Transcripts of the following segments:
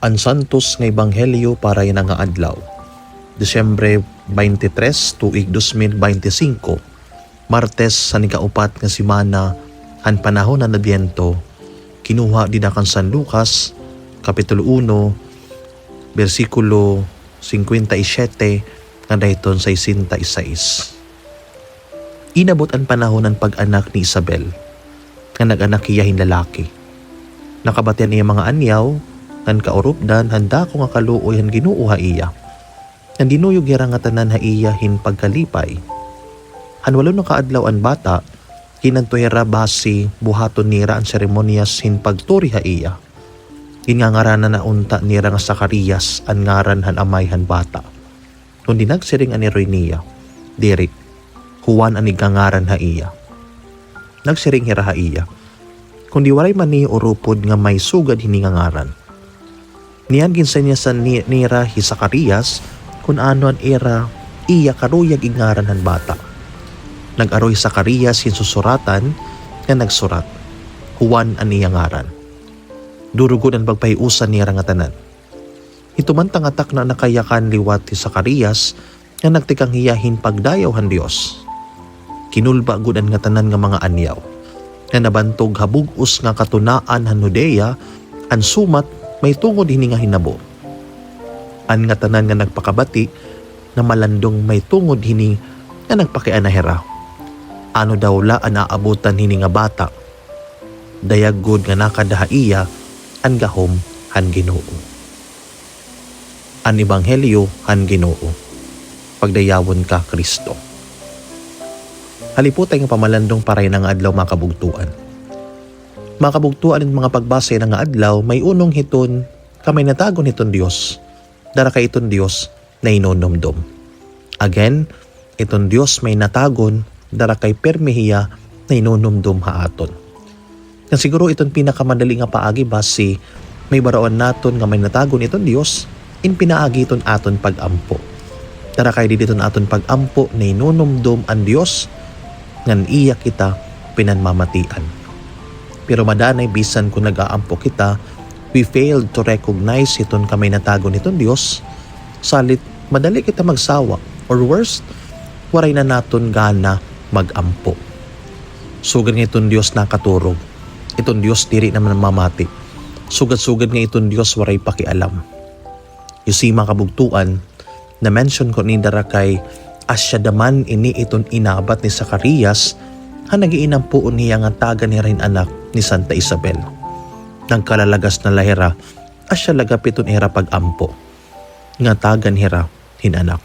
Ang santos nga ebanghelyo para yan nga adlaw. Disyembre 23, tuig 2025, Martes sa nikaupat nga semana han panahon na Adbyento. Kinuha din kan San Lucas, Kapitulo 1, versikulo 57, nga dayton 66. Inabot ang panahon ng pag-anak ni Isabel, nga nag-anak iyahin lalaki. Nakabatian niya mga anyaw, han kaurupdan, handa ko nga kaluoy han ginuuha iya. Ang dinuyog yara nga tanan ha iya hin pagkalipay. Han walo na kaadlaw ang bata, hinantoyara basi buhaton nira ang seremonyas hin pagturi ha iya. Ginangaranan na unta nira nga Zacarias ang ngaran han amay han bata. Kundi nagsiring ani niya, diri, Juan ang igangaran ha iya. Nagsiring hira ha iya, kundi waray man ni urupod nga may sugad hiningangaran. Niyan ginsa niya sa nira hi Zacarias, kung ano ang era iya karuyag ingaran han bata. Nag-aroy Zacarias hin susuratan nga nagsurat, Juan ang iya ngaran. Durugod ang pagpahiusan niya nga tanan. Hitumantang atak na nakayakan liwat ti Zacarias nga nagtikang hiyahin pagdayaw han Dios. Kinulba gud ang nga tanan nga mga anyaw. Nga nabantog habug-us nga katunaan han Judea, ang sumat may tungod hini nga hinabo. An nga tanan nga nagpakabati na malandong may tungod hini nga nagpakianahera. Ano daw la ang aabutan hini nga bata. Dayag gud nga nakadaha iya ang gahom han Ginoo. An ebanghelyo han Ginoo. Pagdayawon ka Kristo. Haliputay nga pamalandong paray ng adlaw makabugtuan. Makabugtuan ng mga pagbase ng adlaw may unong hiton kamay natagon hiton Dios. Dara kay iton Dios na inonomdom. Again, iton Dios may natagon dara kay permihiya na inonomdom haaton. Nga siguro iton pinakamadali nga paagi basi may barawan naton nga may natagon iton Dios in pinaagi iton aton pagampo. Dara kay diditon aton pagampo na inonomdom ang Dios ngan iya kita pinanmamatian. Pero madanay bisan kung nag-aampo kita, we failed to recognize iton kamay natagon iton Dios, salit madali kita magsawa or worst, waray na naton gana magampo. Sugad nga iton Dios nakaturog. Iton Dios diri naman mamati. Sugad-sugad nga iton Dios waray pakialam. You see makabugtuan, na-mention ko ni dara kay asya daman ini iton inabat ni Zacarias han nagiinampuon niya nga taga ni rin anak ni Santa Isabel. Nagkalalagas na lahira asya lagapiton era pagampo nga taga ni hira hinanak.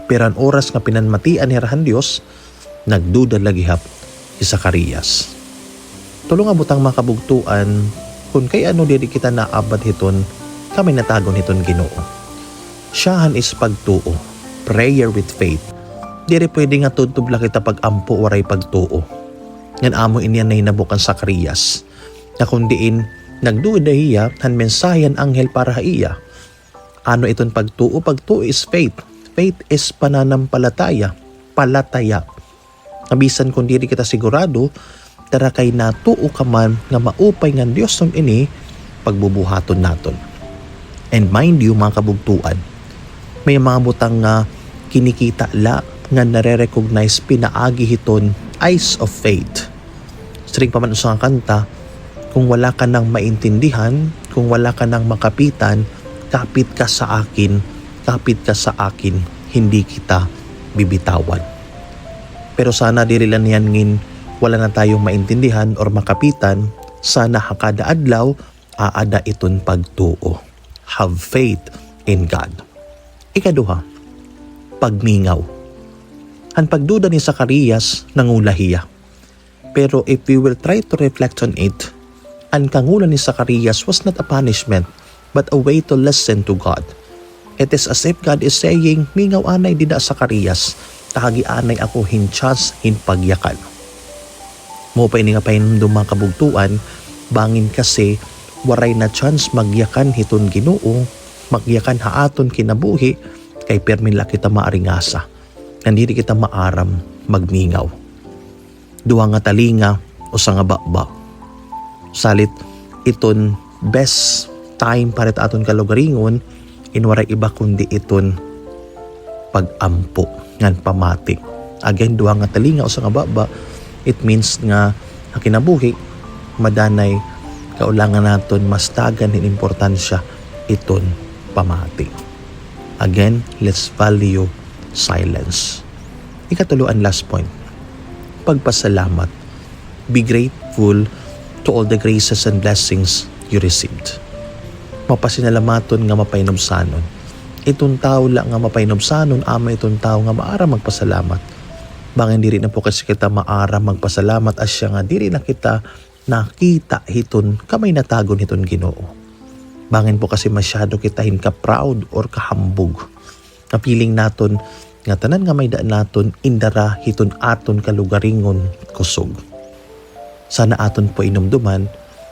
Pero ang oras nga pinanmatian ni han Dios, nagduda lagihap si Zacarias. Tulong abutang makabugtuan kung kay ano diri kita naabad hiton kami natagon hiton Ginoo. Siyahan is pagtuo, prayer with faith. Diri pwede nga tutubla kita pagampo waray pagtuo. Ngan amo iniyan na hinabukan Zacarias na kundiin nagduda hiya han mensahen anghel para iya. Ano iton pagtuo? Pagtuo is faith. Faith is pananampalataya, palataya. Abisan kung diri kita sigurado, tara kay natuo ka man nga maupay nga Dios ng ini pagbubuhaton naton. And mind you mga kabugtuan, may mga butang nga kinikita la nga nare-recognize pinaagi hiton eyes of faith. String pa man usang kanta, kung wala ka nang maintindihan, kung wala ka nang makapitan, kapit ka sa akin, hindi kita bibitawan. Pero sana diri lang yan ngin wala na tayong maintindihan or makapitan, sana hakada adlaw aada iton pagtuo. Have faith in God. Ikaduha, pagmingaw. Ang pagduda ni Zacarias nangulahiya. Pero if we will try to reflect on it, ang kangula ni Zacarias was not a punishment but a way to listen to God. It is as if God is saying, mingaw anay dida Zacarias, tahagi anay ako hinchas hinpagyakan. Mo pa ini nga pahinumdum mga kabugtuan, bangin kasi waray na chance magyakan hiton Ginoo, magyakan haaton kinabuhi, kay permin la kita maaringasa. Nandiri kita maaram magmingaw. Duha nga talinga o sa nga bakba. Salit iton best time parit aton kalugaringon, inwaray iba kundi iton pagampo ngan pamati. Again, duha nga talinga o sa nga baba, it means nga kinabuhi madanay kaulangan naton mas tagan in importansya iton pamati. Again, let's value silence. Ikatuluan, last point, pagpasalamat. Be grateful to all the graces and blessings you received. Mapasinalamaton nga mapainomsanon. Itong tao lang nga mapainomsanon, ama itong tao nga maara magpasalamat. Bangin diri na po kasi kita maara magpasalamat asya nga diri na kita nakita hiton kamay natagon hiton Ginoo. Bangin po kasi masyado kita hinka proud or kahambog. Napiling naton nga tanan nga may daan naton indara hiton aton kalugaringon kusog. Sana aton po inumduman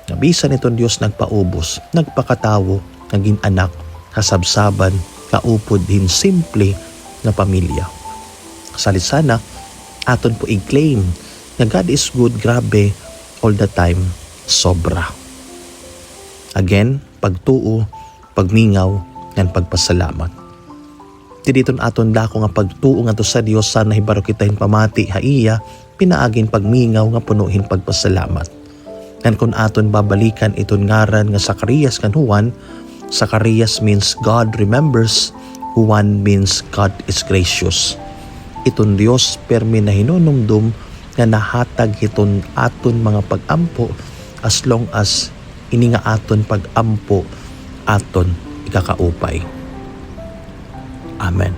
nga bisan iton Dios nagpaubos, nagpakatawo, naging anak, kasabsaban, kaupod din simple na pamilya. Salit sana aton po i-claim na God is good, grabe, all the time, sobra. Again, pagtuo, pagmingaw, ng pagpasalamat. Diliton aton dako nga pagtuo nga to sa Dios, sana hibaro kita hin pamati haiya, pinaagin pagmingaw nga punuhin pagpasalamat. Ngan kung aton babalikan iton ngaran nga Zacarias kan Juan, Zacarias means God remembers, Juan means God is gracious. Iton Dios permi na hinunumdum nga nahatag hiton aton mga pagampo as long as ini nga aton pagampo aton ikakaupay. Amen.